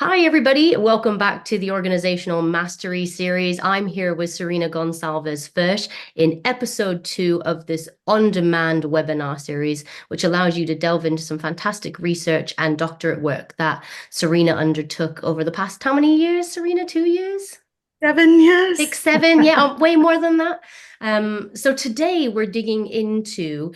Hi, everybody. Welcome back to the Organizational Mastery Series. I'm here with Serena Gonsalves-Fersch in episode 2 of this on-demand webinar series, which allows you to delve into some fantastic research and doctorate work that Serena undertook over the past, how many years, Serena? 2 years? 7 years. 6, 7, yeah, way more than that. So today we're digging into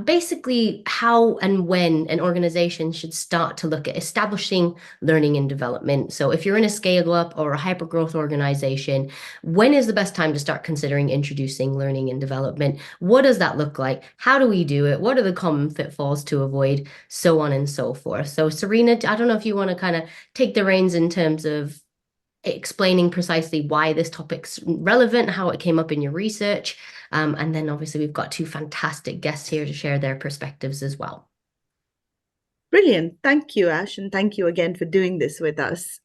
basically how and when an organization should start to look at establishing learning and development. So if you're in a scale up or a hypergrowth organization, when is the best time to start considering introducing learning and development? What does that look like? How do we do it? What are the common pitfalls to avoid? So on and so forth. So Serena, I don't know if you want to kind of take the reins in terms of explaining precisely why this topic's relevant, how it came up in your research. And then obviously we've got two fantastic guests here to share their perspectives as well. Brilliant. Thank you, Ash, and thank you again for doing this with us.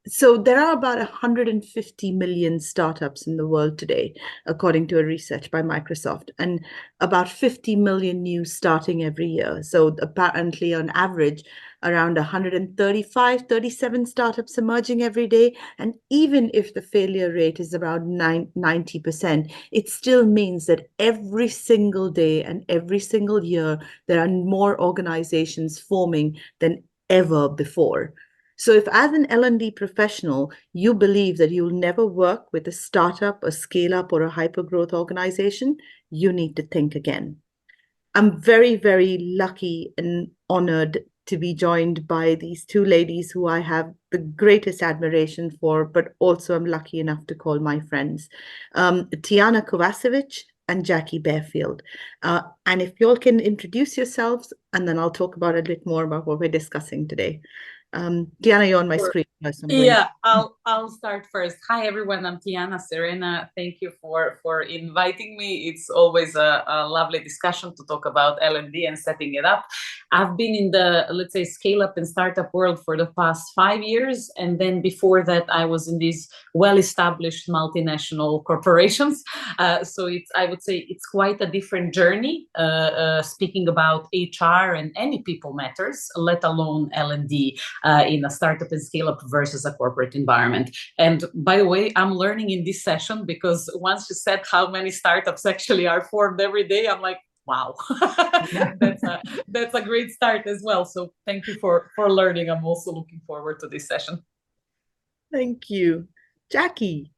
So there are about 150 million startups in the world today, according to a research by Microsoft, and about 50 million new starting every year. So apparently, on average, around 135, 37 startups emerging every day. And even if the failure rate is around 90%, it still means that every single day and every single year, there are more organizations forming than ever before. So if as an L&D professional, you believe that you'll never work with a startup, a scale-up, or a hypergrowth organization, you need to think again. I'm very, very lucky and honored to be joined by these two ladies who I have the greatest admiration for, but also I'm lucky enough to call my friends, Tijana Kovacevic and Jackie Barefield. And if you all can introduce yourselves, and then I'll talk about a bit more about what we're discussing today. Tijana, you're on my Sure. screen. So I'm going. Yeah, I'll start first. Hi everyone, I'm Tijana. Serena, thank you for inviting me. It's always a lovely discussion to talk about L&D and setting it up. I've been in the, let's say, scale up and startup world for the past 5 years, and then before that I was in these well-established multinational corporations. So I would say it's quite a different journey, speaking about HR and any people matters, let alone L&D in a startup and scale up versus a corporate environment. And by the way, I'm learning in this session because once you said how many startups actually are formed every day, I'm like, wow, that's a great start as well. So thank you for learning. I'm also looking forward to this session. Thank you. Jackie.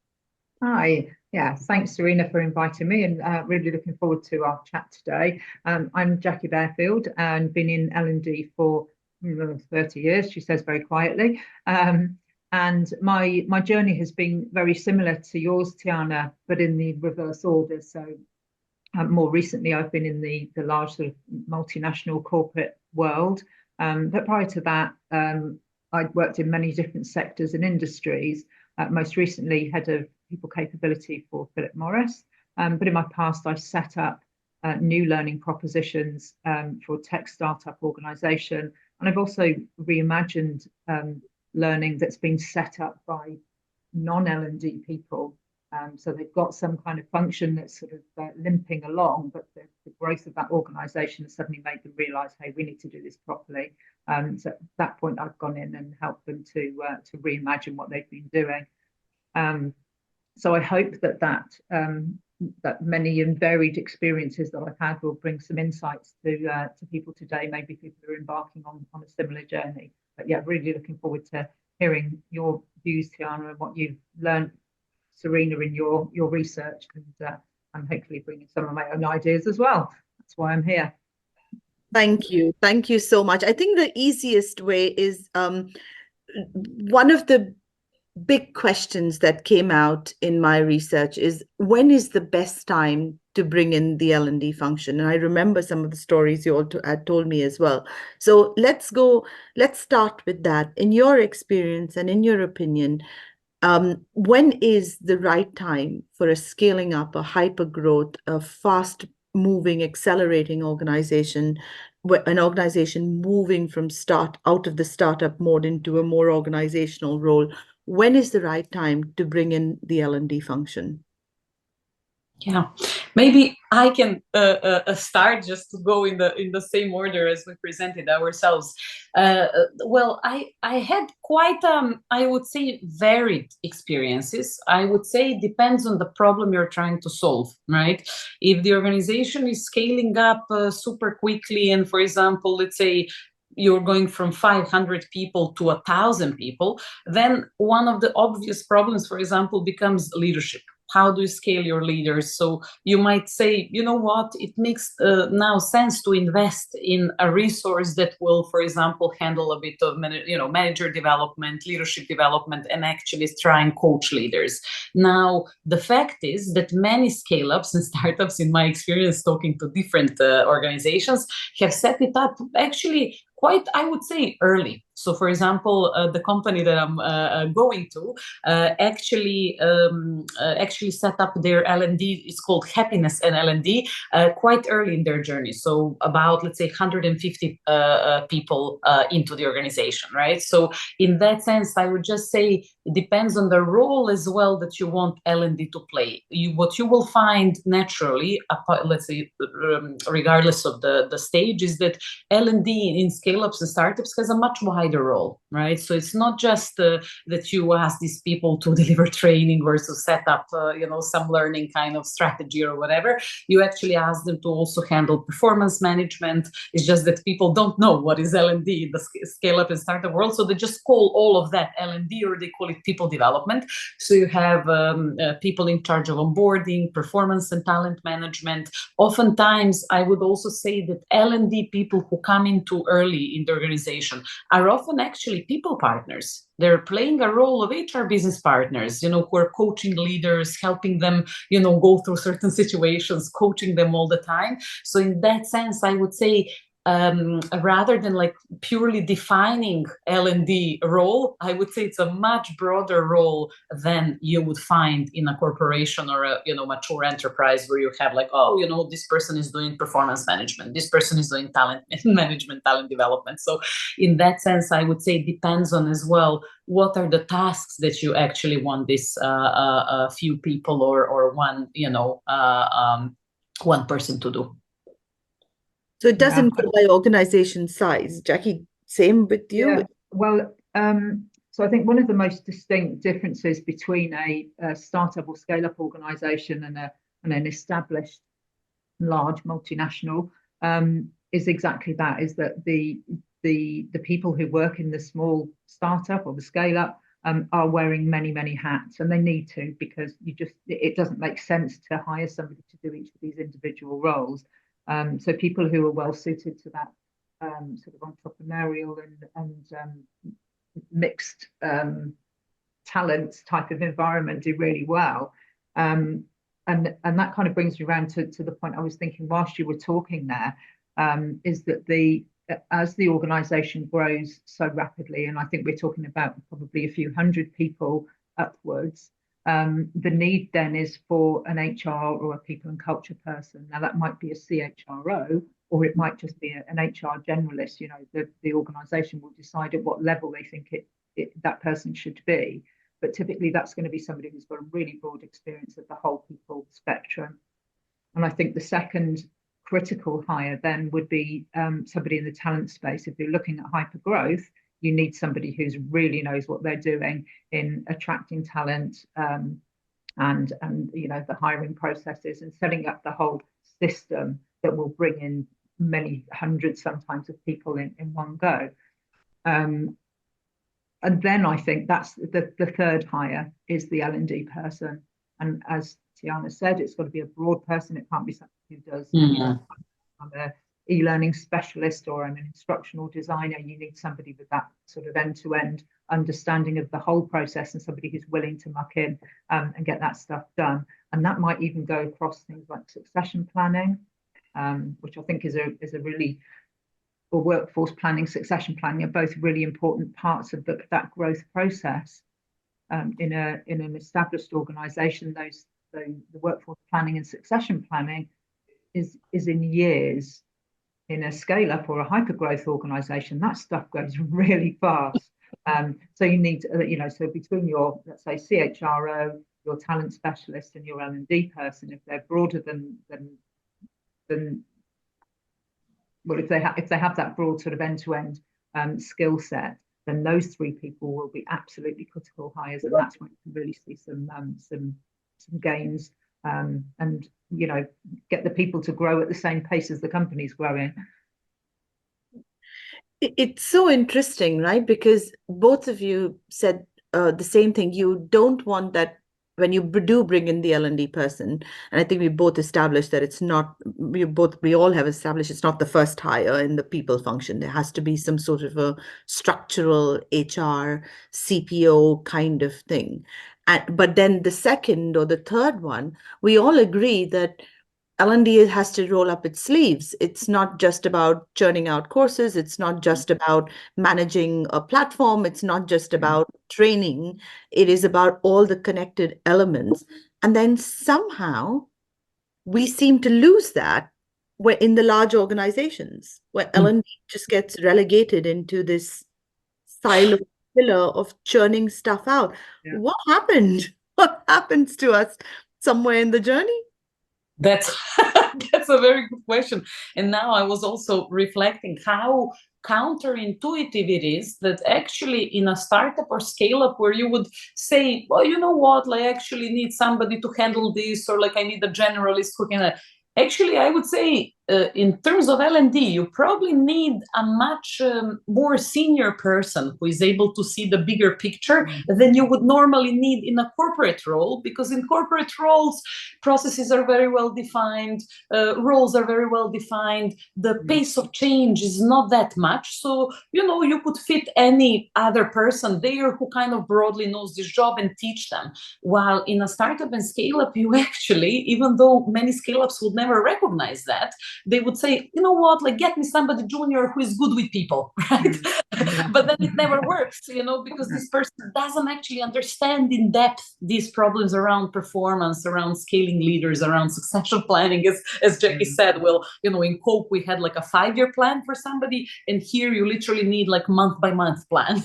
Hi. Yeah, thanks, Serena, for inviting me, and really looking forward to our chat today. I'm Jackie Barefield and been in L&D for 30 years, she says very quietly. And my journey has been very similar to yours, Tijana, but in the reverse order. So more recently, I've been in the large sort of multinational corporate world. But prior to that, I'd worked in many different sectors and industries. Most recently, head of people capability for Philip Morris. But in my past, I've set up new learning propositions for a tech startup organization. And I've also reimagined learning that's been set up by non-L&D people. So they've got some kind of function that's sort of limping along, but the growth of that organization has suddenly made them realize, hey, we need to do this properly. So at that point, I've gone in and helped them to reimagine what they've been doing. So I hope that many and varied experiences that I've had will bring some insights to people today, maybe people who are embarking on a similar journey. But yeah, really looking forward to hearing your views, Tijana, and what you've learned, Serena, in your research, and hopefully bringing some of my own ideas as well. That's why I'm here. Thank you. Thank you so much. I think the easiest way is one of the big questions that came out in my research is, when is the best time to bring in the L&D function? And I remember some of the stories you all had told me as well. So let's start with that. In your experience and in your opinion, when is the right time for a scaling up, a hyper growth, a fast moving, accelerating organization, an organization moving from out of the startup mode into a more organizational role? When is the right time to bring in the L&D function? Yeah, maybe I can start just to go in the same order as we presented ourselves. Well, I had quite I would say varied experiences. I would say it depends on the problem you're trying to solve, right? If the organization is scaling up super quickly, and for example, let's say you're going from 500 people to 1,000 people, then one of the obvious problems, for example, becomes leadership. How do you scale your leaders? So you might say, you know what, it makes now sense to invest in a resource that will, for example, handle a bit of manager development, leadership development, and actually try and coach leaders. Now, the fact is that many scale-ups and startups, in my experience talking to different organizations, have set it up actually quite, I would say, early. So, for example, the company that I'm going to actually set up their L&D. It's called Happiness and L&D quite early in their journey. So about, let's say, 150 people into the organization, right? So in that sense, I would just say it depends on the role as well that you want L&D to play. What you will find naturally, let's say, regardless of the stage, is that L&D in scale-ups and startups has a much wider role, right? So it's not just that you ask these people to deliver training versus set up, some learning kind of strategy or whatever. You actually ask them to also handle performance management. It's just that people don't know what is L&D in the scale-up and startup world, so they just call all of that L&D, or they call it people development. So you have people in charge of onboarding, performance and talent management. Oftentimes, I would also say that L&D people who come in too early in the organization are often actually people partners. They're playing a role of HR business partners, who are coaching leaders, helping them, go through certain situations, coaching them all the time. So in that sense, I would say, rather than like purely defining L&D role, I would say it's a much broader role than you would find in a corporation or a mature enterprise, where you have like, this person is doing performance management, this person is doing talent management, talent development. So in that sense, I would say it depends on as well what are the tasks that you actually want this few people or one one person to do. So it doesn't go by organization size. Jackie, same with you? Yeah. Well, so I think one of the most distinct differences between a startup or scale-up organization and an established large multinational is exactly that, is that the people who work in the small startup or the scale-up are wearing many hats, and they need to, because it doesn't make sense to hire somebody to do each of these individual roles. So people who are well suited to that sort of entrepreneurial and mixed talents type of environment do really well. And that kind of brings me around to the point I was thinking whilst you were talking there, is that as the organization grows so rapidly, and I think we're talking about probably a few hundred people upwards, the need then is for an HR or a people and culture person. Now that might be a CHRO, or it might just be an HR generalist. The organization will decide at what level they think that person should be. But typically that's going to be somebody who's got a really broad experience of the whole people spectrum. And I think the second critical hire then would be somebody in the talent space. If you're looking at hyper growth, you need somebody who really knows what they're doing in attracting talent and the hiring processes and setting up the whole system that will bring in many hundreds sometimes of people in one go. And then I think that's the third hire is the L&D person. And as Tijana said, it's got to be a broad person. It can't be somebody who does, I'm an e-learning specialist or I'm an instructional designer. You need somebody with that sort of end-to-end understanding of the whole process, and somebody who's willing to muck in and get that stuff done. And that might even go across things like succession planning, which I think is a really, or workforce planning, succession planning are both really important parts of that growth process. In an established organization, the workforce planning and succession planning is in years. In a scale-up or a hyper-growth organization, that stuff goes really fast. So you need to, so between your, let's say, CHRO, your talent specialist, and your L&D person, if they're broader than then, well, if they have that broad sort of end-to-end skill set, then those 3 people will be absolutely critical hires, and that's when you can really see some gains, and get the people to grow at the same pace as the company's growing. It's so interesting, right? Because both of you said the same thing. You don't want that when you do bring in the L&D person, and I think we both established that it's not, we all have established it's not the first hire in the people function. There has to be some sort of a structural HR, CPO kind of thing. But then the second or the third one, we all agree that L&D has to roll up its sleeves. It's not just about churning out courses. It's not just about managing a platform. It's not just about training. It is about all the connected elements. And then somehow we seem to lose that where in the large organizations where L&D just gets relegated into this silo pillar of churning stuff out. Yeah. What happened? What happens to us somewhere in the journey? That's that's a very good question. And now I was also reflecting how counterintuitive it is that actually in a startup or scale up where you would say, well, you know what, like I actually need somebody to handle this, or like I need a generalist who can. Actually, I would say in terms of L&D, you probably need a much more senior person who is able to see the bigger picture than you would normally need in a corporate role, because in corporate roles, processes are very well defined, roles are very well defined, the pace of change is not that much. So, you could fit any other person there who kind of broadly knows this job and teach them. While in a startup and scale up, you actually, even though many scale ups would never recognize that, they would say, you know what, like get me somebody junior who is good with people, right? But then it never works, because this person doesn't actually understand in depth these problems around performance, around scaling leaders, around succession planning. As Jackie said, well, in Coke, we had like a 5-year plan for somebody, and here you literally need like month-by-month plan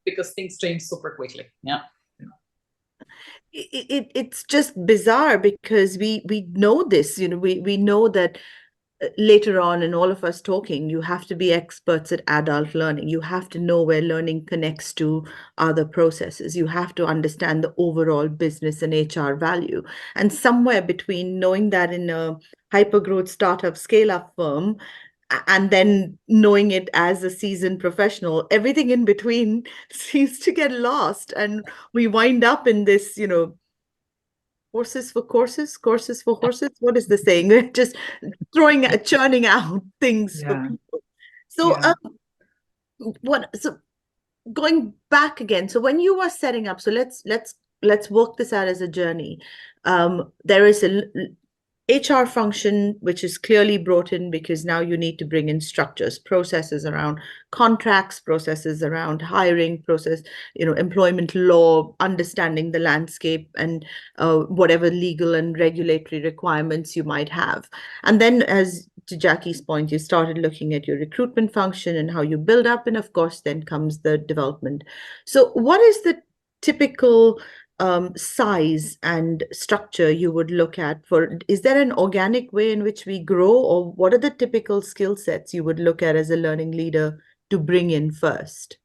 because things change super quickly. Yeah. It's just bizarre because we know this, we know that later on in all of us talking, you have to be experts at adult learning. You have to know where learning connects to other processes. You have to understand the overall business and HR value. And somewhere between knowing that in a hypergrowth startup scale-up firm and then knowing it as a seasoned professional, everything in between seems to get lost. And we wind up in this, horses for courses, courses for horses. What is the saying? We're just churning out things for people. So, so going back again. So when you are setting up, so let's work this out as a journey. There is a HR function, which is clearly brought in because now you need to bring in structures, processes around contracts, processes around hiring, employment law, understanding the landscape and whatever legal and regulatory requirements you might have. And then, as to Jackie's point, you started looking at your recruitment function and how you build up. And of course, then comes the development. So what is the typical size and structure you would look at is there an organic way in which we grow, or what are the typical skill sets you would look at as a learning leader to bring in first?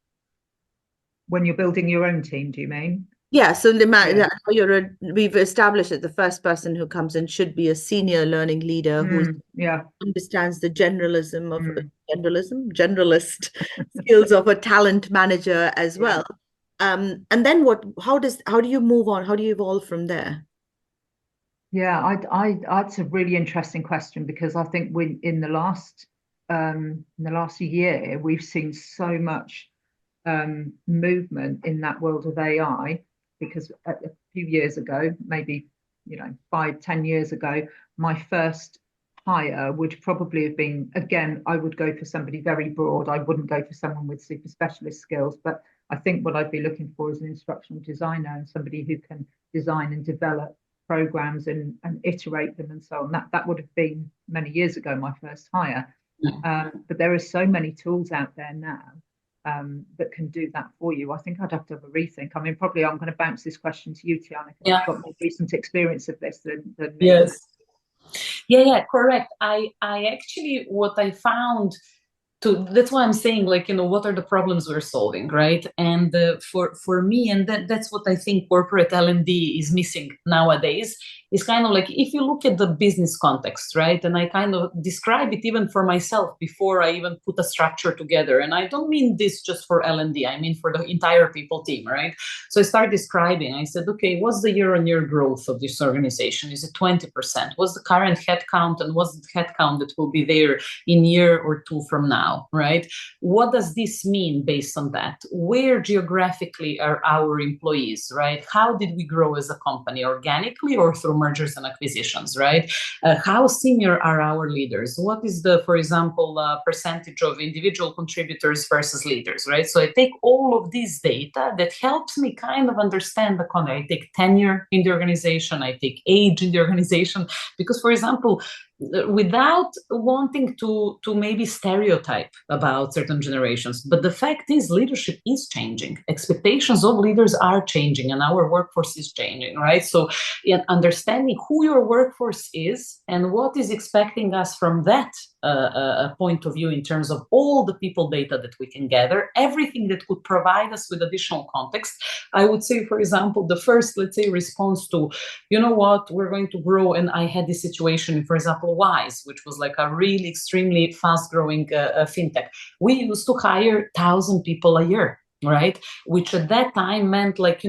When you're building your own team, do you mean? Yeah, so we've established that the first person who comes in should be a senior learning leader who understands the generalist skills of a talent manager as well. And then how do you move on? How do you evolve from there? Yeah, that's a really interesting question, because I think in the last year, we've seen so much movement in that world of AI, because a few years ago, maybe 5-10 years ago, my first hire would probably have been, again, I would go for somebody very broad. I wouldn't go for someone with super specialist skills, but I think what I'd be looking for is an instructional designer and somebody who can design and develop programs and iterate them and so on. That would have been many years ago, my first hire. But there are so many tools out there now that can do that for you. I think I'd have to have a rethink. I mean, probably I'm going to bounce this question to you, Tijana, because you've got more recent experience of this than me. Yes. Yeah, correct. I actually, what I found, that's why I'm saying, like, what are the problems we're solving, right? And for me, and that's what I think corporate L&D is missing nowadays, is kind of like, if you look at the business context, right? And I kind of describe it even for myself before I even put a structure together. And I don't mean this just for L&D, I mean for the entire people team, right? So I start describing, I said, okay, what's the year-on-year growth of this organization? Is it 20%? What's the current headcount, and what's the headcount that will be there in year or two from now, right? What does this mean based on that? Where geographically are our employees, right? How did we grow as a company, organically or through mergers and acquisitions, right? How senior are our leaders? What is the, for example, percentage of individual contributors versus leaders, right? So I take all of this data that helps me kind of understand the context. I take tenure in the organization, I take age in the organization, because, for example, without wanting to maybe stereotype about certain generations, but the fact is leadership is changing, expectations of leaders are changing, and our workforce is changing, right? So understanding who your workforce is and what is expecting us from that point of view, in terms of all the people data that we can gather, everything that could provide us with additional context. I would say, for example, the first, let's say, response to, you know what, we're going to grow. And I had this situation, for example, Wise, which was like a really extremely fast growing fintech. We used to hire 1,000 people a year, right? Which at that time meant, like,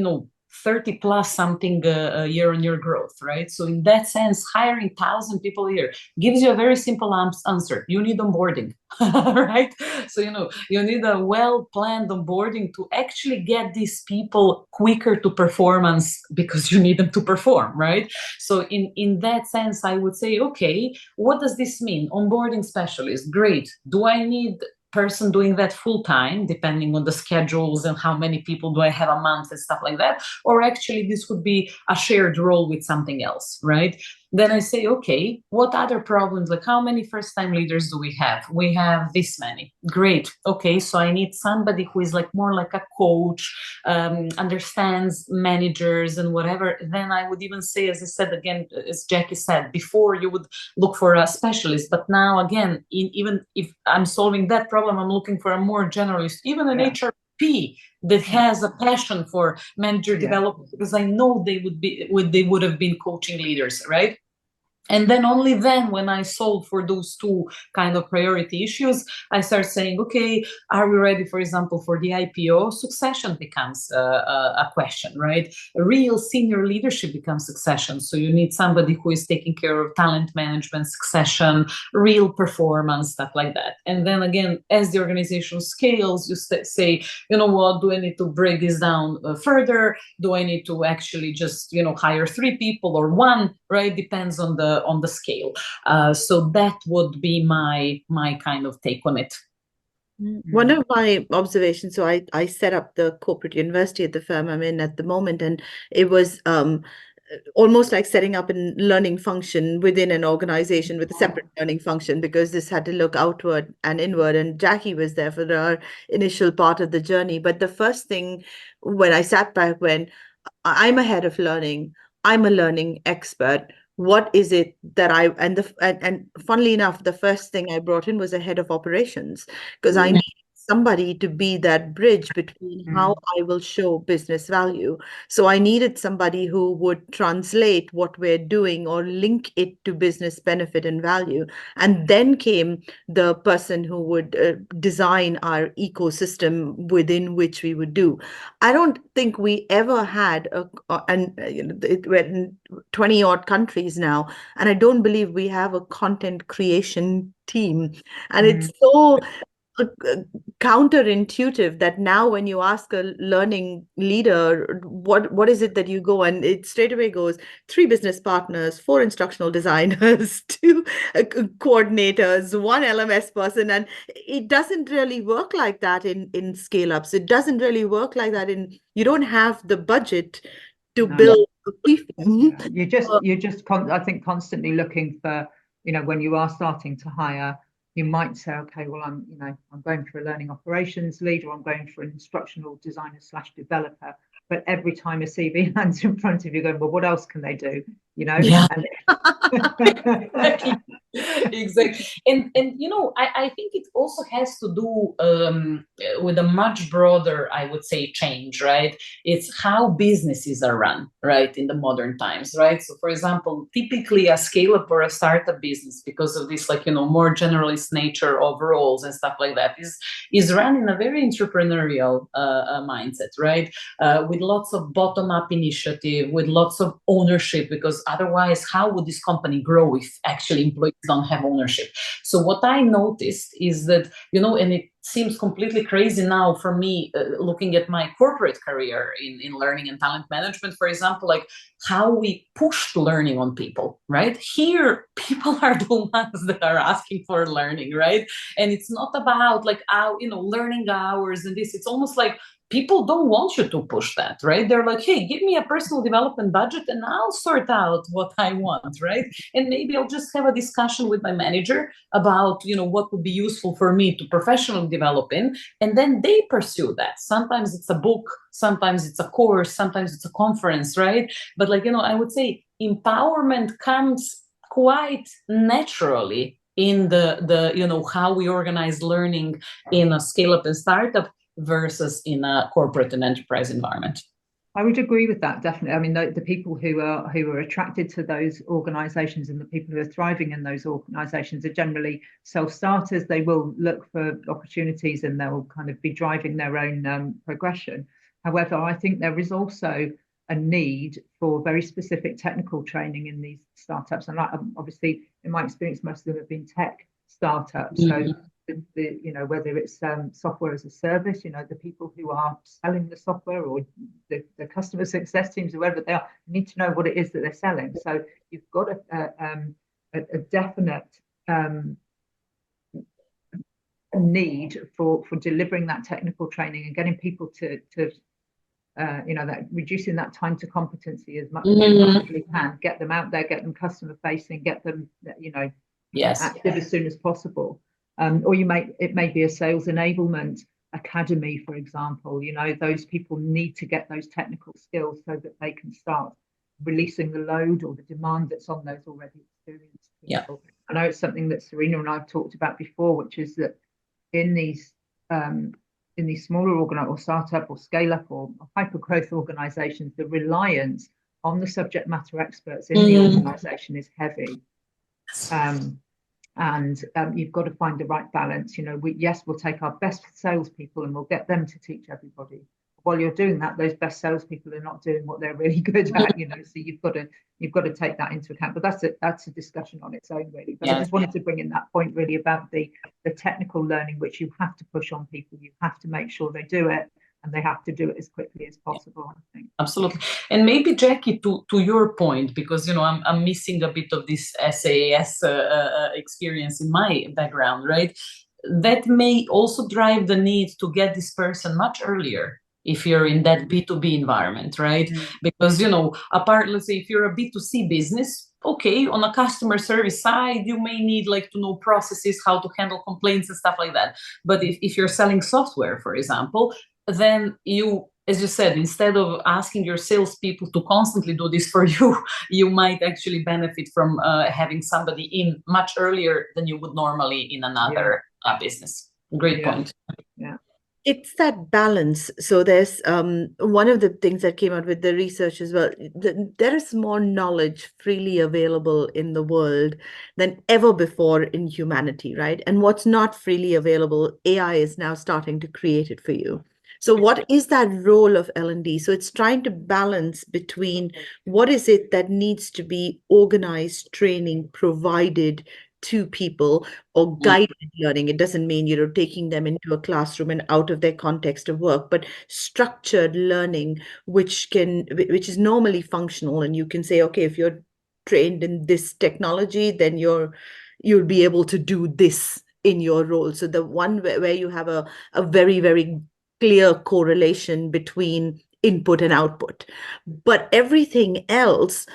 30 plus something year-on-year growth, right? So in that sense, hiring 1,000 people a year gives you a very simple answer. You need onboarding, right? So, you need a well-planned onboarding to actually get these people quicker to performance, because you need them to perform, right? So in that sense, I would say, okay, what does this mean? Onboarding specialist, great. Do I need person doing that full time, depending on the schedules and how many people do I have a month and stuff like that? Or actually this could be a shared role with something else, right? Then I say, okay, what other problems, like how many first-time leaders do we have? We have this many. Great. Okay, so I need somebody who is like more like a coach, understands managers and whatever. Then I would even say, as I said again, as Jackie said, before you would look for a specialist, but now again, even if I'm solving that problem, I'm looking for a more generalist, even an HRP that has a passion for manager development, because I know they would have been coaching leaders, right? And then only then, when I solve for those two kind of priority issues, I start saying, okay, are we ready, for example, for the IPO? Succession becomes a question, right? A real senior leadership becomes succession. So you need somebody who is taking care of talent management, succession, real performance, stuff like that. And then again, as the organization scales, you say, you know what, do I need to break this down further? Do I need to actually just, hire 3 people or 1, right? Depends on the scale. So that would be my kind of take on it. One of my observations, so I set up the corporate university at the firm I'm in at the moment, and it was almost like setting up a learning function within an organization with a separate learning function, because this had to look outward and inward. And Jackie was there for our initial part of the journey. But the first thing when I sat back, when I'm a head of learning, I'm a learning expert. What is it that and funnily enough, the first thing I brought in was a head of operations, because I need somebody to be that bridge between how I will show business value. So I needed somebody who would translate what we're doing or link it to business benefit and value. And then came the person who would design our ecosystem within which we would do. I don't think we ever had we're in 20 odd countries now, and I don't believe we have a content creation team. And it's so counterintuitive that now when you ask a learning leader, what is it that you go, and it straight away goes 3 business partners, 4 instructional designers, 2 coordinators, 1 LMS person. And it doesn't really work like that in scale ups. It doesn't really work like that you don't have the budget to build a briefing. You're just I think constantly looking for, when you are starting to hire, you might say, okay, well, I'm going for a learning operations lead, or I'm going for an instructional designer / developer. But every time a CV lands in front of you, going, well, what else can they do? Yeah. And Exactly. And I think it also has to do with a much broader, I would say, change, right? It's how businesses are run, right, in the modern times, right? So for example, typically a scale-up or a startup business, because of this more generalist nature of roles and stuff like that, is run in a very entrepreneurial mindset, right? With lots of bottom-up initiative, with lots of ownership, because otherwise, how would this company grow if actually employees don't have ownership? So what I noticed is that, and it seems completely crazy now for me, looking at my corporate career in learning and talent management, for example, like how we pushed learning on people, right? Here, people are the ones that are asking for learning, right? And it's not about like learning hours and this. It's almost like people don't want you to push that, right? They're like, hey, give me a personal development budget and I'll sort out what I want, right? And maybe I'll just have a discussion with my manager about, what would be useful for me to professionally develop in. And then they pursue that. Sometimes it's a book, sometimes it's a course, sometimes it's a conference, right? But I would say empowerment comes quite naturally in the how we organize learning in a scale-up and startup versus in a corporate and enterprise environment. I would agree with that, definitely. I mean, the people who are attracted to those organisations and the people who are thriving in those organisations are generally self-starters. They will look for opportunities and they'll kind of be driving their own progression. However, I think there is also a need for very specific technical training in these startups. And obviously, in my experience, most of them have been tech startups. Mm-hmm. So whether it's software as a service, the people who are selling the software or the customer success teams, whoever they are, need to know what it is that they're selling. So you've got a definite need for delivering that technical training and getting people to that reducing that time to competency as much as you possibly can. Get them out there, get them customer facing, get them active as soon as possible. Or it may be a sales enablement academy, for example. Those people need to get those technical skills so that they can start releasing the load or the demand that's on those already experienced people. Yeah. I know it's something that Serena and I have talked about before, which is that in these smaller or startup or scale up or hyper growth organizations, the reliance on the subject matter experts in the organization is heavy. And you've got to find the right balance. We'll take our best salespeople and we'll get them to teach everybody. While you're doing that, those best salespeople are not doing what they're really good at. So you've got to take that into account. But that's a discussion on its own, really. But I just wanted to bring in that point, really, about the technical learning, which you have to push on people. You have to make sure they do it. And they have to do it as quickly as possible, I think. Absolutely. And maybe, Jackie, to your point, because, I'm missing a bit of this SaaS experience in my background, right? That may also drive the need to get this person much earlier if you're in that B2B environment, right? Because, let's say if you're a B2C business, okay, on a customer service side, you may need to know processes, how to handle complaints and stuff like that. But if you're selling software, for example, then you, as you said, instead of asking your salespeople to constantly do this for you, you might actually benefit from having somebody in much earlier than you would normally in another business. Great point. Yeah. It's that balance. So there's one of the things that came out with the research as well. There is more knowledge freely available in the world than ever before in humanity, right? And what's not freely available, AI is now starting to create it for you. So what is that role of L&D? So it's trying to balance between what is it that needs to be organized training provided to people or guided learning. It doesn't mean, taking them into a classroom and out of their context of work, but structured learning, which is normally functional. And you can say, okay, if you're trained in this technology, then you'll be able to do this in your role. So the one where you have a very, very clear correlation between input and output. But everything else,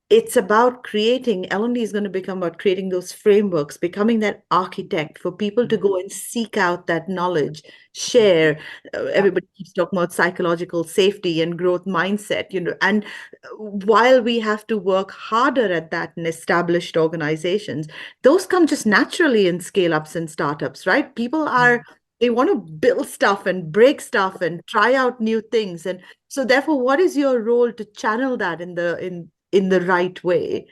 it's about creating, L&D is going to become about creating those frameworks, becoming that architect for people to go and seek out that knowledge, share. Everybody keeps talking about psychological safety and growth mindset, and while we have to work harder at that in established organizations, those come just naturally in scale-ups and startups, right? People they want to build stuff and break stuff and try out new things. And so therefore, what is your role to channel that in the right way?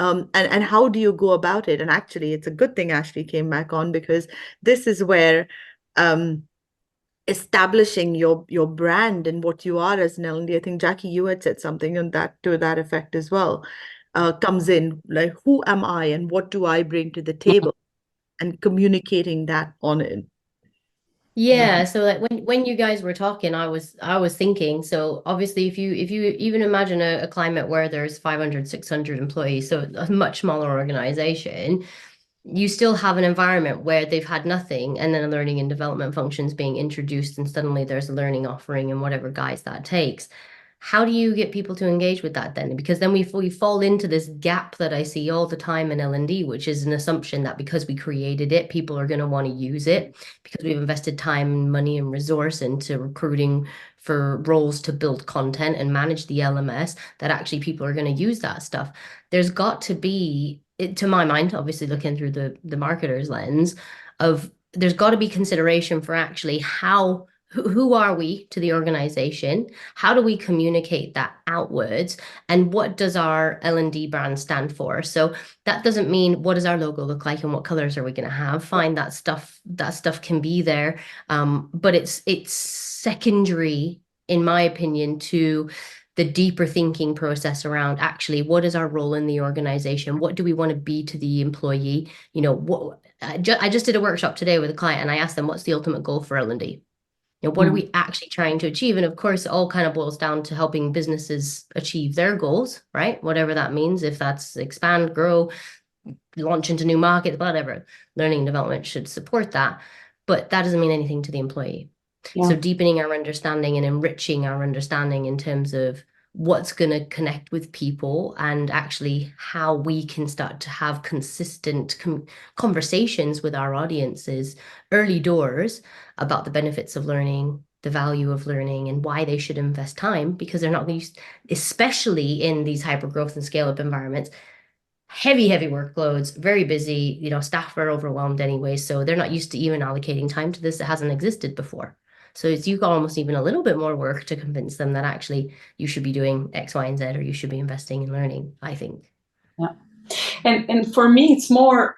And how do you go about it? And actually, it's a good thing Ashley came back on, because this is where establishing your brand and what you are as an L&D. I think, Jackie, you had said something on that to that effect as well, comes in, like, who am I and what do I bring to the table, and communicating that on it. Yeah, so like when you guys were talking, I was thinking, so obviously if you even imagine a climate where there's 500, 600 employees, so a much smaller organization, you still have an environment where they've had nothing, and then a learning and development functions being introduced, and suddenly there's a learning offering and whatever guise that takes. How do you get people to engage with that then? Because then we fall into this gap that I see all the time in L&D, which is an assumption that because we created it, people are going to want to use it because we've invested time, money, and resource into recruiting for roles to build content and manage the LMS, that actually people are going to use that stuff. There's got to be, to my mind, obviously looking through the marketer's lens, of there's got to be consideration for actually who are we to the organization? How do we communicate that outwards? And what does our L&D brand stand for? So that doesn't mean what does our logo look like and what colors are we going to have? Fine, that stuff can be there. But it's secondary, in my opinion, to the deeper thinking process around actually what is our role in the organization? What do we want to be to the employee? I just did a workshop today with a client, and I asked them, what's the ultimate goal for L&D? What are we actually trying to achieve? And of course, it all kind of boils down to helping businesses achieve their goals, right? Whatever that means, if that's expand, grow, launch into new markets, whatever. Learning and development should support that. But that doesn't mean anything to the employee. So deepening our understanding and enriching our understanding in terms of what's going to connect with people, and actually how we can start to have consistent conversations with our audiences early doors about the benefits of learning, the value of learning, and why they should invest time, because they're not going to, especially in these hyper growth and scale up environments, heavy workloads, very busy, staff are overwhelmed anyway, so they're not used to even allocating time to this. It hasn't existed before. So it's you got almost even a little bit more work to convince them that actually you should be doing X, Y, and Z, or you should be investing in learning, I think. Yeah. And for me, it's more,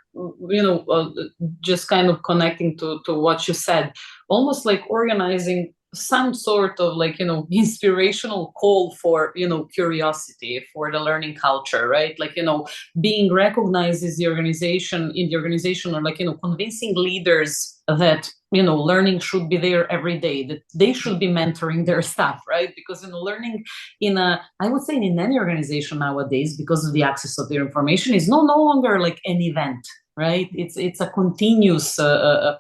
just kind of connecting to what you said, almost like organizing some sort of inspirational call for, curiosity, for the learning culture, right? Being recognized as the organization, or convincing leaders that, learning should be there every day, that they should be mentoring their staff, right? Because, learning I would say in any organization nowadays, because of the access of their information, is no longer like an event, right? It's a continuous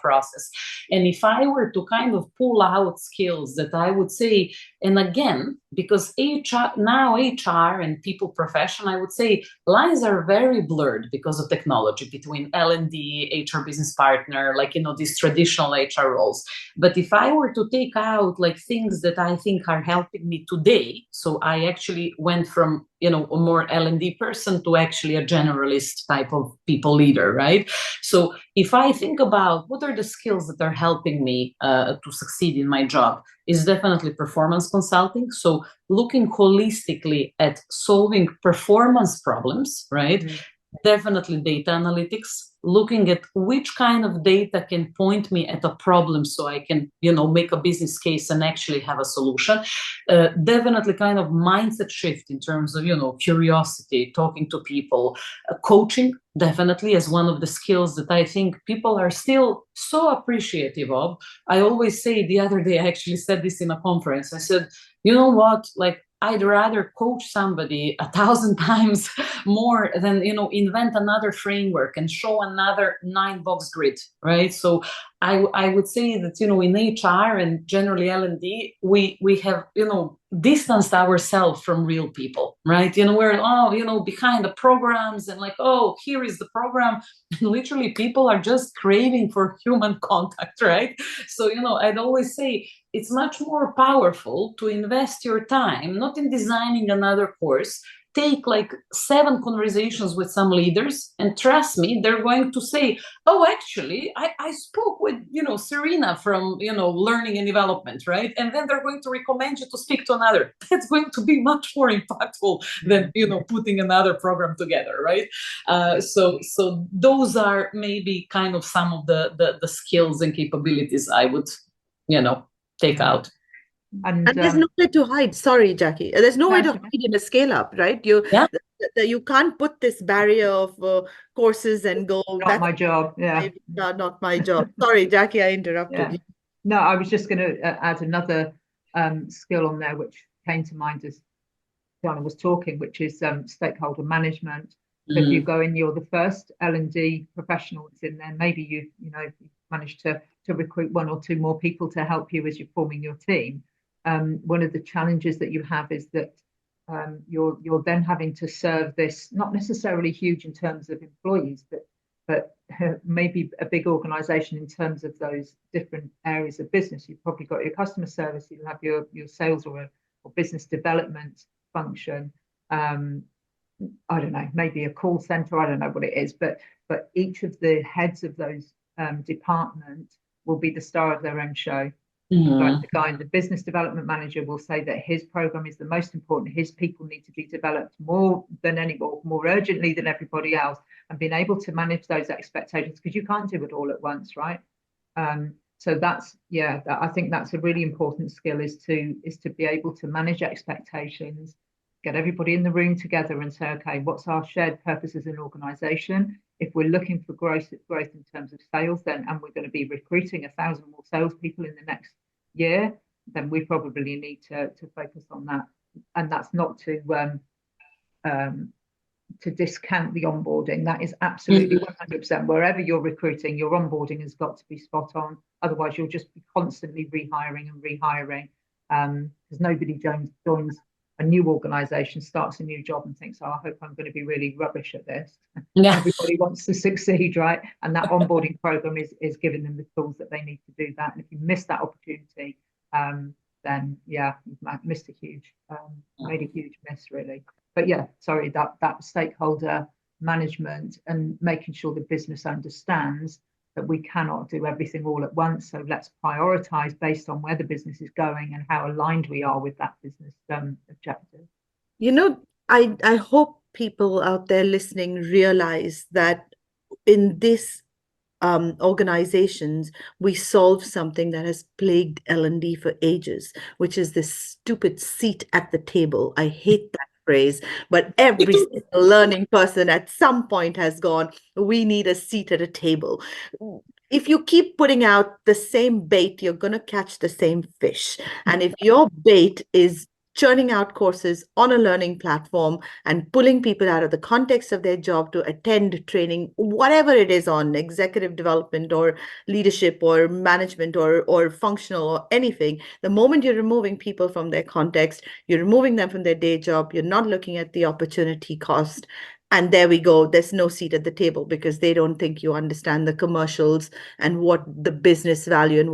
process. And if I were to kind of pull out skills that I would say, and again, because HR and people profession, I would say lines are very blurred because of technology between L&D, HR business partner, these traditional HR roles. But if I were to take out things that I think are helping me today, so I actually went from a more L&D person to actually a generalist type of people leader, right? So if I think about what are the skills that are helping me to succeed in my job, is definitely performance consulting. So looking holistically at solving performance problems, right? Mm-hmm. Definitely data analytics, looking at which kind of data can point me at a problem so I can, make a business case and actually have a solution. Definitely kind of mindset shift in terms of, curiosity, talking to people, coaching, definitely as one of the skills that I think people are still so appreciative of. I always say, the other day, I actually said this in a conference, I said, you know what, I'd rather coach somebody 1,000 times more than, invent another framework and show another 9-box grid, right? So I would say that, in HR and generally L&D, we have, distanced ourselves from real people, right? We're, behind the programs and like, oh, here is the program. And literally people are just craving for human contact, right? So, I'd always say it's much more powerful to invest your time, not in designing another course. Take like 7 conversations with some leaders, and trust me, they're going to say, oh, actually, I spoke with, Serena from, learning and development, right? And then they're going to recommend you to speak to another. That's going to be much more impactful than, putting another program together, right? So those are maybe kind of some of the skills and capabilities I would, take out. And there's no way to hide. Sorry, Jackie. There's no way to hide in a scale up, right? You can't put this barrier of courses and go. Not my job. Yeah. Not my job. Sorry, Jackie, I interrupted you. No, I was just going to add another skill on there, which came to mind as Tijana was talking, which is stakeholder management. So if you go in, you're the first L&D professional that's in there. Maybe you managed to recruit 1 or 2 more people to help you as you're forming your team. One of the challenges that you have is that you're then having to serve this, not necessarily huge in terms of employees, but maybe a big organization in terms of those different areas of business. You've probably got your customer service, you'll have your sales or business development function. I don't know, maybe a call center, I don't know what it is, but each of the heads of those departments will be the star of their own show. Like the guy, the business development manager, will say that his program is the most important. His people need to be developed more urgently than everybody else, and being able to manage those expectations, because you can't do it all at once, right? So that's I think that's a really important skill, is to be able to manage expectations, get everybody in the room together and say, okay, what's our shared purpose as an organization? If we're looking for growth in terms of sales, then, and we're going to be recruiting 1,000 more salespeople in the next year, then we probably need to focus on that. And that's not to discount the onboarding. That is absolutely 100%. Wherever you're recruiting, your onboarding has got to be spot on. Otherwise, you'll just be constantly rehiring, because nobody joins a new organization, starts a new job and thinks, oh, I hope I'm going to be really rubbish at this. Everybody wants to succeed, right? And that onboarding program is giving them the tools that they need to do that. And if you miss that opportunity, then you've missed a huge, made a huge miss, really. But sorry, that stakeholder management and making sure the business understands that we cannot do everything all at once. So let's prioritize based on where the business is going and how aligned we are with that business objective. I hope people out there listening realize that in this organizations, we solve something that has plagued L&D for ages, which is this stupid seat at the table. I hate that phrase, but every single learning person at some point has gone, we need a seat at a table. If you keep putting out the same bait, you're going to catch the same fish. And if your bait is churning out courses on a learning platform and pulling people out of the context of their job to attend training, whatever it is, on executive development or leadership or management or functional or anything, the moment you're removing people from their context, you're removing them from their day job, you're not looking at the opportunity cost. And there we go. There's no seat at the table because they don't think you understand the commercials and what the business value and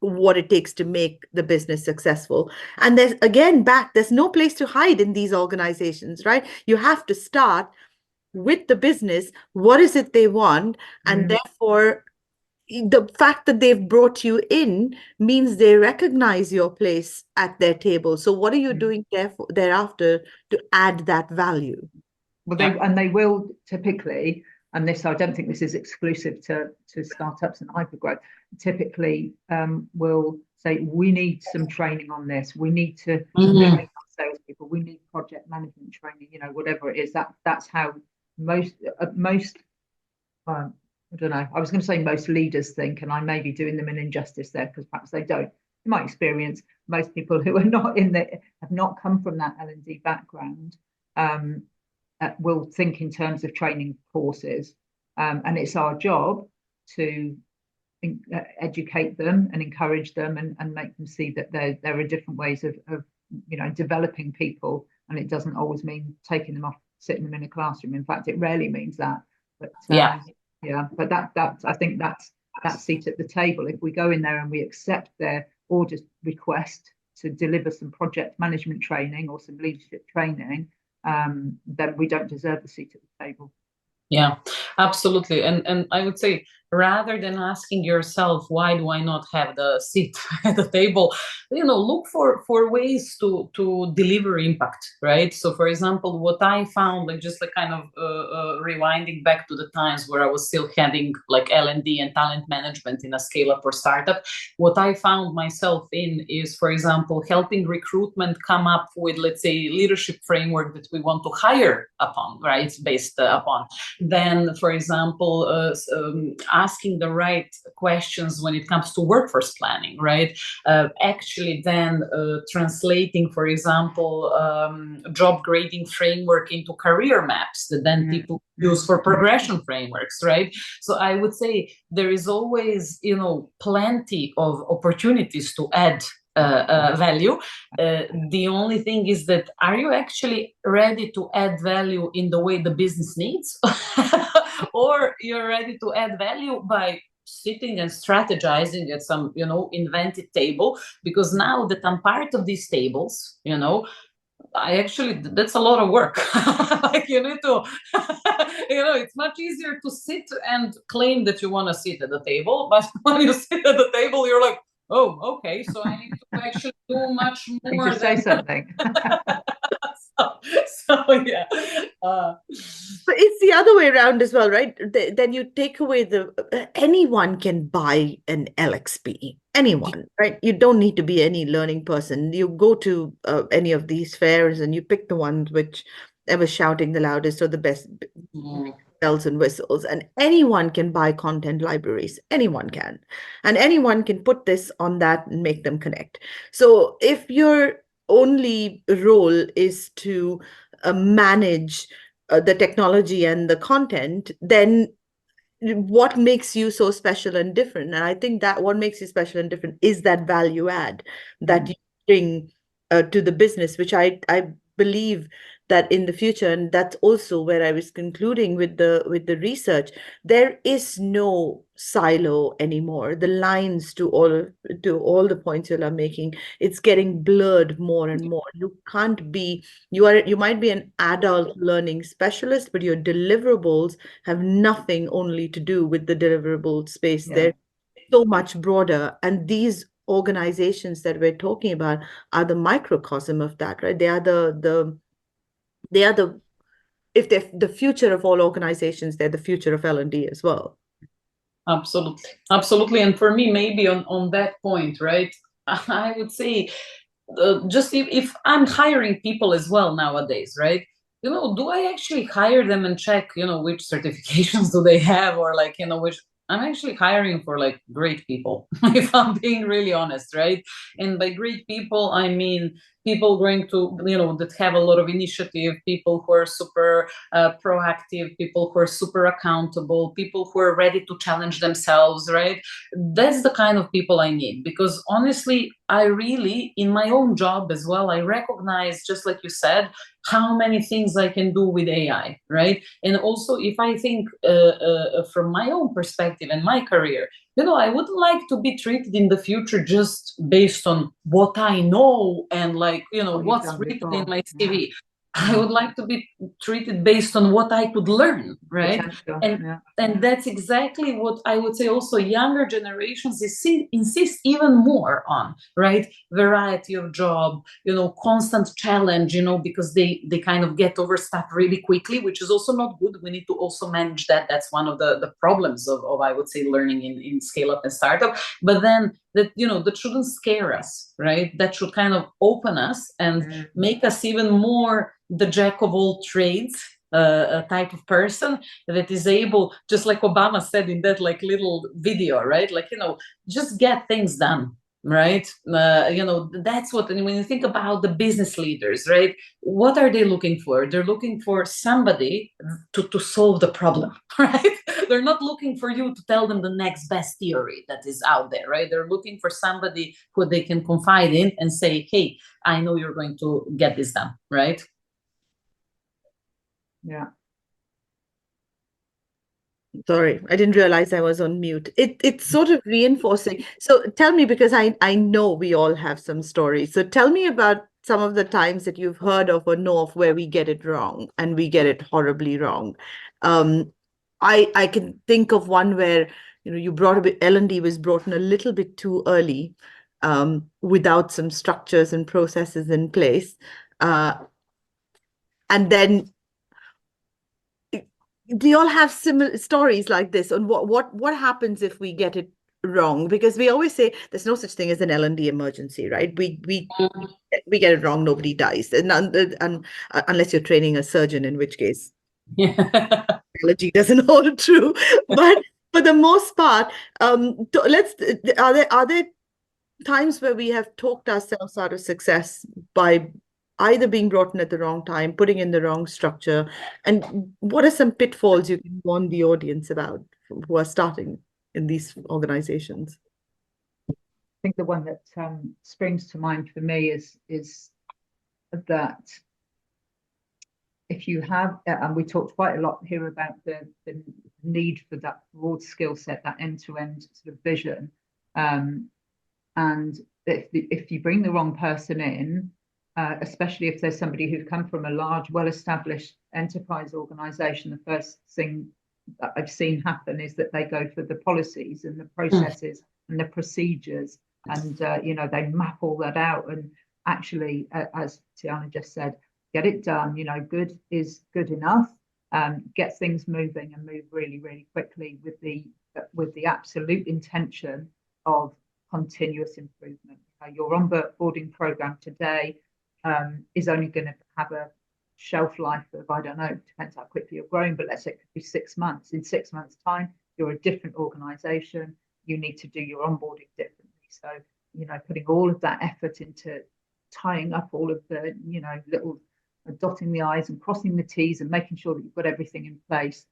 what it takes to make the business successful. And there's no place to hide in these organizations, right? You have to start with the business. What is it they want? And therefore, the fact that they've brought you in means they recognize your place at their table. So what are you doing thereafter to add that value? Well, they will typically, and this, I don't think this is exclusive to startups and hypergrowth, typically will say, we need some training on this. We need to train our salespeople. We need project management training, whatever it is. That's how most I don't know, I was going to say most leaders think, and I may be doing them an injustice there because perhaps they don't. in my experience, most people who are not have not come from that L&D background will think in terms of training courses, and it's our job to educate them and encourage them and make them see that there are different ways of developing people, and it doesn't always mean taking them off, sitting them in a classroom. In fact, it rarely means that. But but that I think that's that seat at the table. If we go in there and we accept their order request to deliver some project management training or some leadership training, then we don't deserve the seat at the table. Yeah, absolutely. And I would say, rather than asking yourself, why do I not have the seat at the table, look for ways to deliver impact, right? So for example, what I found, just kind of rewinding back to the times where I was still having like L&D and talent management in a scale-up or startup, what I found myself in is, for example, helping recruitment come up with, let's say, leadership framework that we want to hire upon, right? Based upon. Then, for example, asking the right questions when it comes to workforce planning, right? Actually then translating, for example, job grading framework into career maps that then people use for progression frameworks, right? So I would say there is always, plenty of opportunities to add value. The only thing is that, are you actually ready to add value in the way the business needs? Or you're ready to add value by sitting and strategizing at some, invented table? Because now that I'm part of these tables, that's a lot of work. Like you need to, it's much easier to sit and claim that you want to sit at the table. But when you sit at the table, you're like, oh, okay, so I need to actually do much more to say something. so yeah. But it's the other way around as well, right? Then you take away anyone can buy an LXP. Anyone, right? You don't need to be any learning person. You go to any of these fairs and you pick the ones which ever shouting the loudest or the best bells and whistles, and anyone can buy content libraries. Anyone can, and anyone can put this on that and make them connect. So if your only role is to manage the technology and the content, then what makes you so special and different? And I think that what makes you special and different is that value add that you bring to the business, which I believe that in the future, and that's also where I was concluding with the research, there is no silo anymore. The lines to all the points you are making, it's getting blurred more and more. You can't be, you might be an adult learning specialist, but your deliverables have nothing only to do with the deliverable space. They're so much broader, and these organizations that we're talking about are the microcosm of that, right? They are if they're the future of all organizations, they're the future of L&D as well. Absolutely. And for me, maybe on that point, right, I would say just if I'm hiring people as well nowadays, right, do I actually hire them and check, which certifications do they have, or like, which I'm actually hiring for like great people, if I'm being really honest, right? And by great people, I mean people going to, that have a lot of initiative, people who are super proactive, people who are super accountable, people who are ready to challenge themselves, right? That's the kind of people I need, because honestly, I really, in my own job as well, I recognize, just like you said, how many things I can do with AI, right? And also, if I think from my own perspective and my career, I would like to be treated in the future just based on what I know and like, what's written in my CV. Yeah. I would like to be treated based on what I could learn, right? And that's exactly what I would say also younger generations insist even more on, right? Variety of job, constant challenge, because they kind of get over stuff really quickly, which is also not good. We need to also manage that. That's one of the problems of I would say, learning in scale up and startup. But then that, that shouldn't scare us, right? That should kind of open us and make us even more the jack of all trades type of person that is able, just like Obama said in that like little video, right? Like, just get things done. right? That's what, and when you think about the business leaders, right? What are they looking for? They're looking for somebody to solve the problem, right? They're not looking for you to tell them the next best theory that is out there, right? They're looking for somebody who they can confide in and say, hey, I know you're going to get this done, right? Yeah. Sorry, I didn't realize I was on mute. It's sort of reinforcing. So tell me, because I know we all have some stories. So tell me about some of the times that you've heard of or know of where we get it wrong and we get it horribly wrong. I can think of one where you brought a bit, L&D was brought in a little bit too early, without some structures and processes in place, and then. Do you all have similar stories like this on what happens if we get it wrong? Because we always say there's no such thing as an L&D emergency, right? We get it wrong, nobody dies, and unless you're training a surgeon, in which case biology doesn't hold true. But for the most part, are there times where we have talked ourselves out of success by either being brought in at the wrong time, putting in the wrong structure? And what are some pitfalls you can warn the audience about who are starting in these organizations? I think the one that springs to mind for me is that if you have, and we talked quite a lot here about the need for that broad skill set, that end-to-end sort of vision, and if you bring the wrong person in, especially if there's somebody who's come from a large, well-established enterprise organization, the first thing that I've seen happen is that they go for the policies and the processes and the procedures, and they map all that out. And actually, as Tijana just said, get it done. Good is good enough. Get things moving and move really, really quickly with the absolute intention of continuous improvement. Your onboarding program today is only going to have a shelf life of, I don't know, depends how quickly you're growing, but let's say it could be 6 months. In 6 months' time, you're a different organization. You need to do your onboarding differently. So, putting all of that effort into tying up all of the, little dotting the I's and crossing the T's and making sure that you've got everything in place.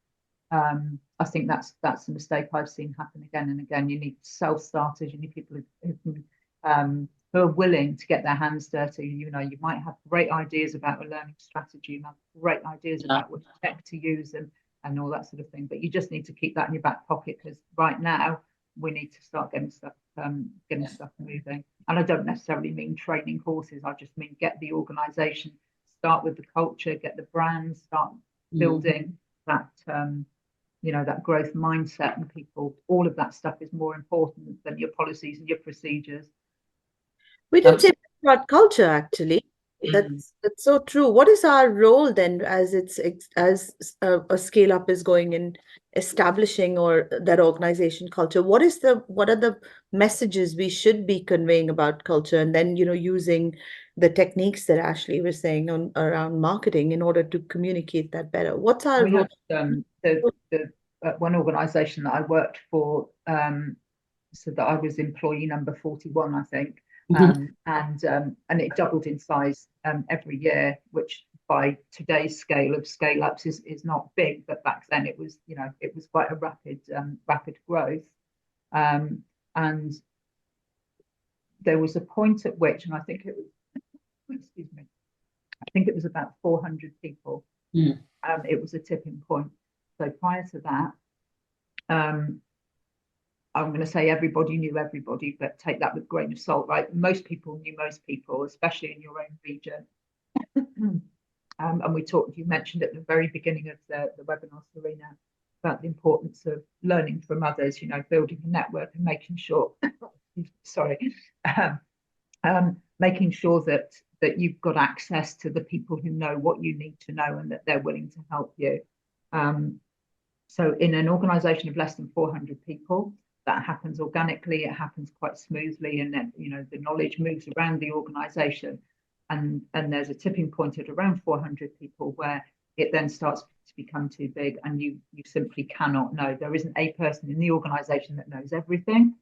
I think that's a mistake I've seen happen again and again. You need self-starters. You need people who are willing to get their hands dirty. You might have great ideas about a learning strategy. You have great ideas about what tech to use and all that sort of thing. But you just need to keep that in your back pocket, because right now we need to start getting stuff moving. And I don't necessarily mean training horses. I just mean get the organization, start with the culture, get the brand, start building that that growth mindset in people. All of that stuff is more important than your policies and your procedures. We didn't say about culture, actually. That's so true. What is our role then, as a scale up is going in establishing or that organization culture? What are the messages we should be conveying about culture, and then using the techniques that Ashley was saying around marketing in order to communicate that better? What's our role? The one organization that I worked for, so that I was employee number 41, I think. And it doubled in size every year, which by today's scale of scale ups is not big, but back then it was quite a rapid growth. And there was a point at which, and I think it was about 400 people. It was a tipping point. So prior to that, I'm going to say everybody knew everybody, but take that with a grain of salt, right? Most people knew most people, especially in your own region. And you mentioned at the very beginning of the webinar, Serena, about the importance of learning from others, building a network and making sure, making sure that you've got access to the people who know what you need to know and that they're willing to help you. So in an organization of less than 400 people, that happens organically, it happens quite smoothly, and then the knowledge moves around the organization, and there's a tipping point at around 400 people where it then starts to become too big, and you simply cannot know. There isn't a person in the organization that knows everything,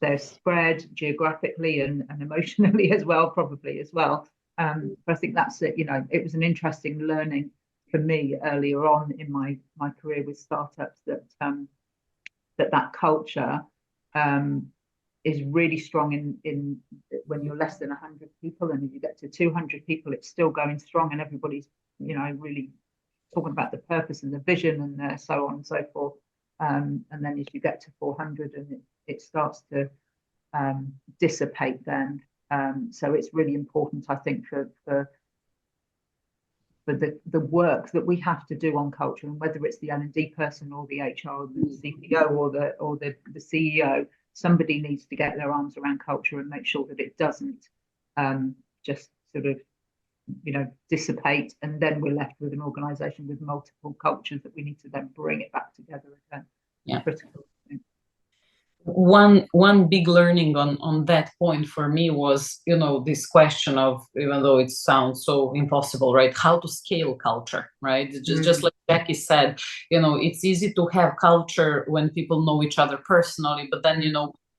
they're spread geographically and emotionally as well, probably as well. But I think that's it. It was an interesting learning for me earlier on in my career with startups that that culture is really strong in when you're less than 100 people, and if you get to 200 people, it's still going strong, and everybody's really talking about the purpose and the vision and so on and so forth. And then as you get to 400, and it starts to dissipate then. So it's really important, I think, for the work that we have to do on culture, and whether it's the L&D person or the HR or the CPO or the CEO, somebody needs to get their arms around culture and make sure that it doesn't just sort of dissipate, and then we're left with an organization with multiple cultures that we need to then bring it back together again. Yeah. Critical. One big learning on that point for me was, this question of, even though it sounds so impossible, right, how to scale culture, right? Just like Jackie said, it's easy to have culture when people know each other personally, but then,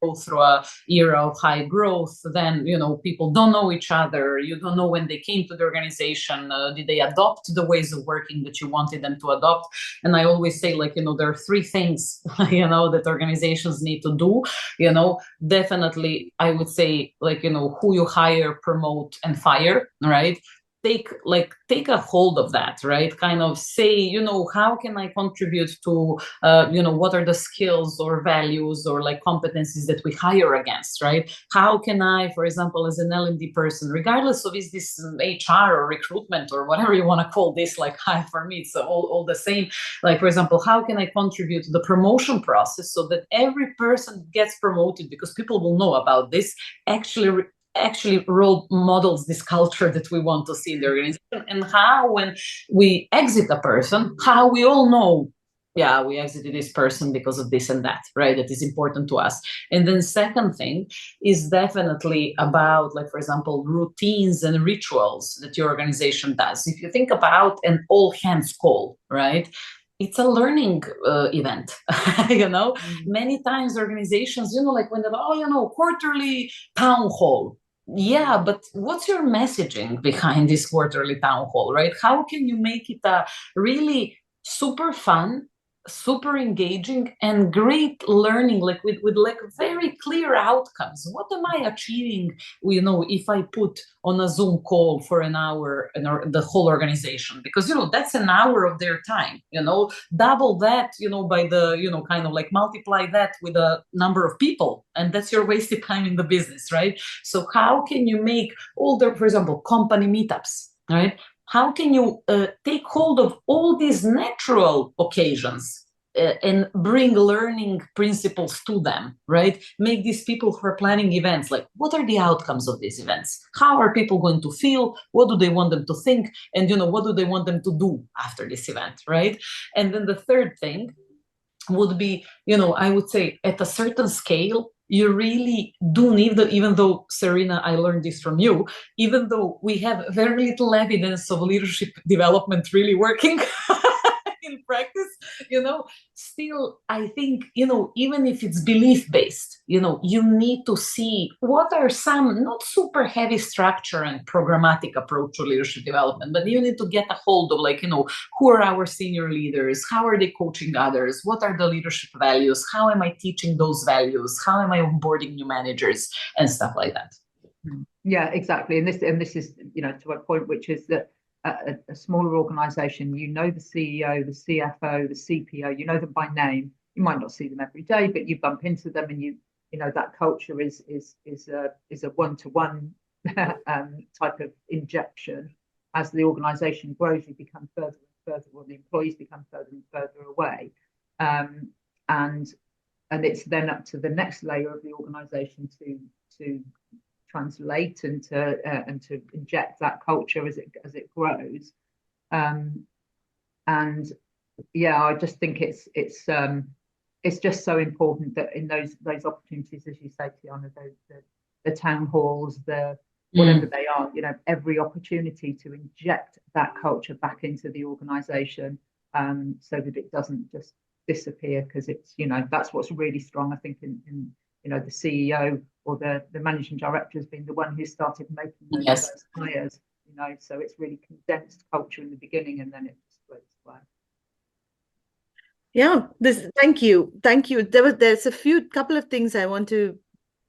go through a era of high growth, then people don't know each other. You don't know when they came to the organization, did they adopt the ways of working that you wanted them to adopt? And I always say, there are three things that organizations need to do. Definitely I would say, who you hire, promote, and fire, right? Take a hold of that, right? Kind of say, how can I contribute to, what are the skills or values or competencies that we hire against, right? How can I, for example, as an L&D person, regardless of is this HR or recruitment or whatever you want to call this, for me, it's all the same. For example, how can I contribute to the promotion process so that every person gets promoted, because people will know about this, actually role models this culture that we want to see in the organization, and how when we exit a person, how we all know, yeah, we exited this person because of this and that, right? That is important to us. And then second thing is definitely about, for example, routines and rituals that your organization does. If you think about an all hands call, right? It's a learning event, Many times organizations, when they're, quarterly town hall. Yeah, but what's your messaging behind this quarterly town hall, right? How can you make it a really super fun, super engaging, and great learning, with very clear outcomes? What am I achieving, if I put on a Zoom call for an hour the whole organization? Because, that's an hour of their time, double that, by the, kind of multiply that with a number of people, and that's your wasted time in the business, right? So how can you make all the, for example, company meetups, right? How can you take hold of all these natural occasions and bring learning principles to them, right? Make these people who are planning events, what are the outcomes of these events? How are people going to feel? What do they want them to think? And, what do they want them to do after this event, right? And then the third thing would be, I would say at a certain scale, you really do need even though, Serena, I learned this from you, even though we have very little evidence of leadership development really working in practice, still, I think, even if it's belief-based, you need to see what are some not super heavy structure and programmatic approach to leadership development, but you need to get a hold of, who are our senior leaders? How are they coaching others? What are the leadership values? How am I teaching those values? How am I onboarding new managers and stuff like that? Yeah, exactly. And this is, to a point, which is that a smaller organization, the CEO, the CFO, the CPO, you know them by name. You might not see them every day, but you bump into them, and that culture is a one-to-one type of injection. As the organization grows, you become further and further, or the employees become further and further away, and it's then up to the next layer of the organization to translate and to inject that culture as it grows, and yeah, I just think it's just so important that in those opportunities, as you say, Tijana, the town halls, the whatever they are, every opportunity to inject that culture back into the organization, so that it doesn't just disappear, because it's that's what's really strong, I think, in the CEO or the managing director has been the one who started making those Yes. first hires. So it's really condensed culture in the beginning, and then it just floats away. Yeah, thank you. There's a couple of things I want to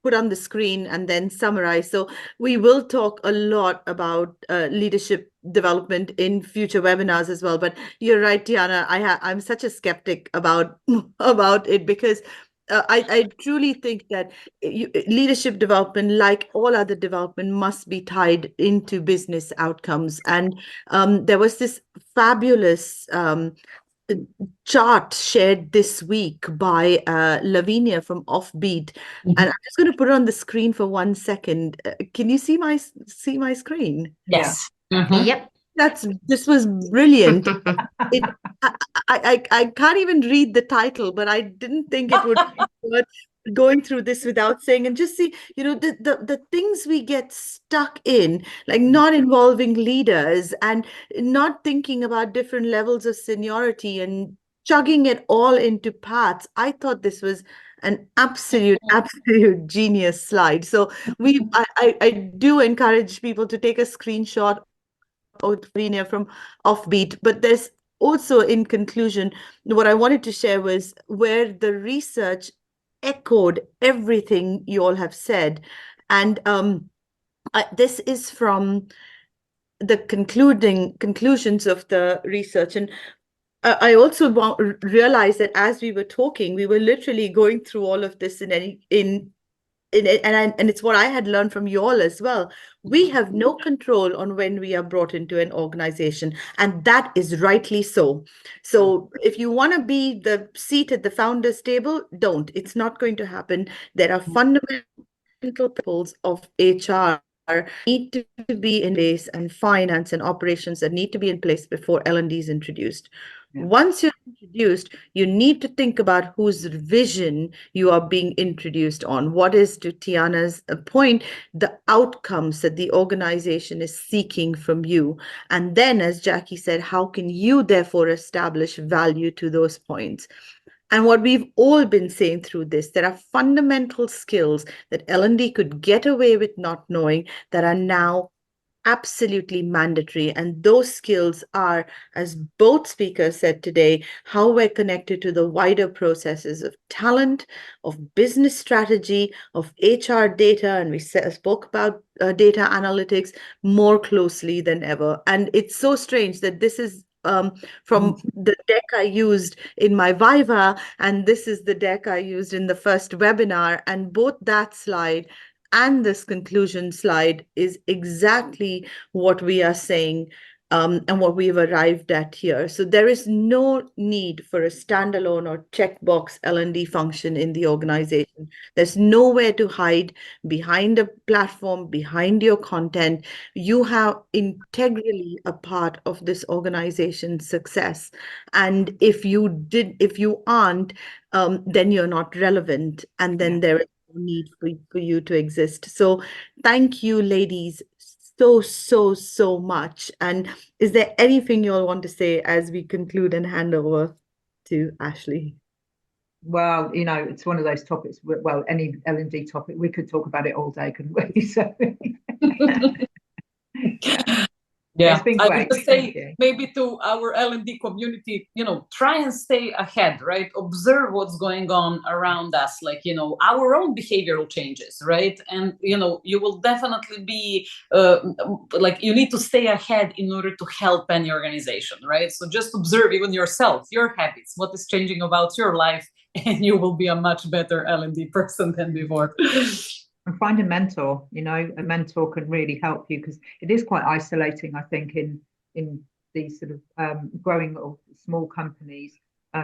put on the screen and then summarize. So we will talk a lot about leadership development in future webinars as well. But you're right, Tijana, I'm such a skeptic about it, because I truly think that leadership development, like all other development, must be tied into business outcomes. And there was this fabulous chart shared this week by Lavinia from Offbeat, and I'm just going to put it on the screen for 1 second. Can you see my screen? Yes. Yep. This was brilliant. I can't even read the title, but I didn't think it would be worth going through this without saying, and just see, the things we get stuck in, like not involving leaders and not thinking about different levels of seniority and chugging it all into paths. I thought this was an absolute genius slide. So I do encourage people to take a screenshot from Offbeat, but there's also, in conclusion, what I wanted to share was where the research echoed everything you all have said. And this is from the conclusions of the research. And I also realized that as we were talking, we were literally going through all of this and it's what I had learned from you all as well. We have no control on when we are brought into an organization, and that is rightly so. So if you want to be the seat at the founder's table, don't. It's not going to happen. There are fundamental principles of HR need to be in place, and finance and operations that need to be in place before L&D is introduced. Yeah. Once you're introduced, you need to think about whose vision you are being introduced on. What is, to Tijana's point, the outcomes that the organization is seeking from you? And then, as Jackie said, how can you therefore establish value to those points? And what we've all been saying through this, there are fundamental skills that L&D could get away with not knowing that are now absolutely mandatory. And those skills are, as both speakers said today, how we're connected to the wider processes of talent, of business strategy, of HR data, and we spoke about data analytics more closely than ever. And it's so strange that this is from the deck I used in my Viva, and this is the deck I used in the first webinar, and both that slide and this conclusion slide is exactly what we are saying and what we've arrived at here. So there is no need for a standalone or checkbox L&D function in the organization. There's nowhere to hide behind a platform, behind your content. You have integrally a part of this organization's success. And if you aren't, then you're not relevant. And then there is need for you to exist. So thank you, ladies, so much. And is there anything you all want to say as we conclude and hand over to Ashley? Well, it's one of those topics, well, any L&D topic, we could talk about it all day, couldn't we? So yeah, it's been I great. would just say maybe to our L&D community, try and stay ahead, right? Observe what's going on around us, like, our own behavioral changes, right? And, you will definitely be like, you need to stay ahead in order to help any organization, right? So just observe even yourself, your habits, what is changing about your life, and you will be a much better L&D person than before. And find a mentor. A mentor can really help you, because it is quite isolating, I think, in these sort of growing or small companies.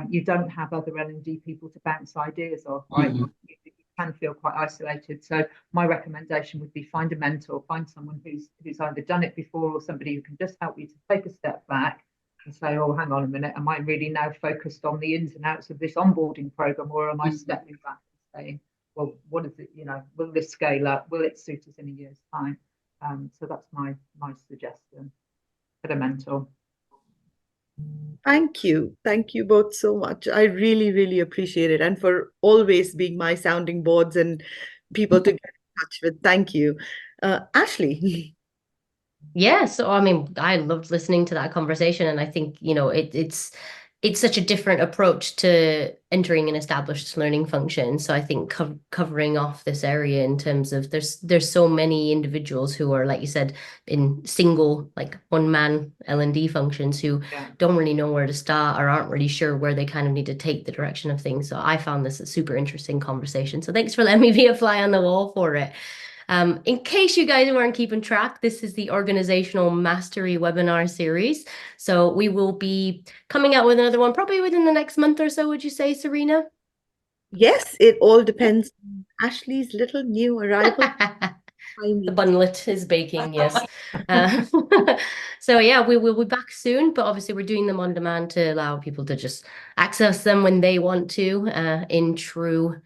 You don't have other L&D people to bounce ideas off, right? Mm-hmm. You can feel quite isolated. So my recommendation would be find a mentor, find someone who's either done it before, or somebody who can just help you to take a step back and say, oh, hang on a minute, am I really now focused on the ins and outs of this onboarding program, or am I stepping back and saying, well, what is it, will this scale up? Will it suit us in a year's time? So that's my suggestion for the mentor. Thank you. Thank you both so much. I really, really appreciate it. And for always being my sounding boards and people to get in touch with. Thank you. Ashley. Yeah, so I mean, I loved listening to that conversation, and I think, it's such a different approach to entering an established learning function. So I think covering off this area in terms of there's so many individuals who are, like you said, in single, like one man L&D functions who don't really know where to start or aren't really sure where they kind of need to take the direction of things. So I found this a super interesting conversation. So thanks for letting me be a fly on the wall for it. In case you guys weren't keeping track, this is the Organizational Mastery webinar series. So we will be coming out with another one probably within the next month or so, would you say, Serena? Yes, it all depends on Ashley's little new arrival. The bunlet is baking, yes. So yeah, we will be back soon, but obviously we're doing them on demand to allow people to just access them when they want to, in true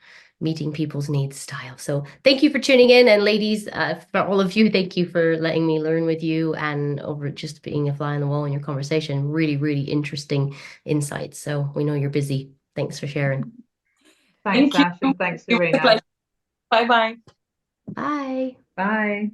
meeting people's needs style. So thank you for tuning in, and ladies, for all of you, thank you for letting me learn with you and over just being a fly on the wall in your conversation. Really, really interesting insights. So we know you're busy. Thanks for sharing. Thanks, Thank you. Ash, and thanks, Serena. Bye-bye. Bye. Bye.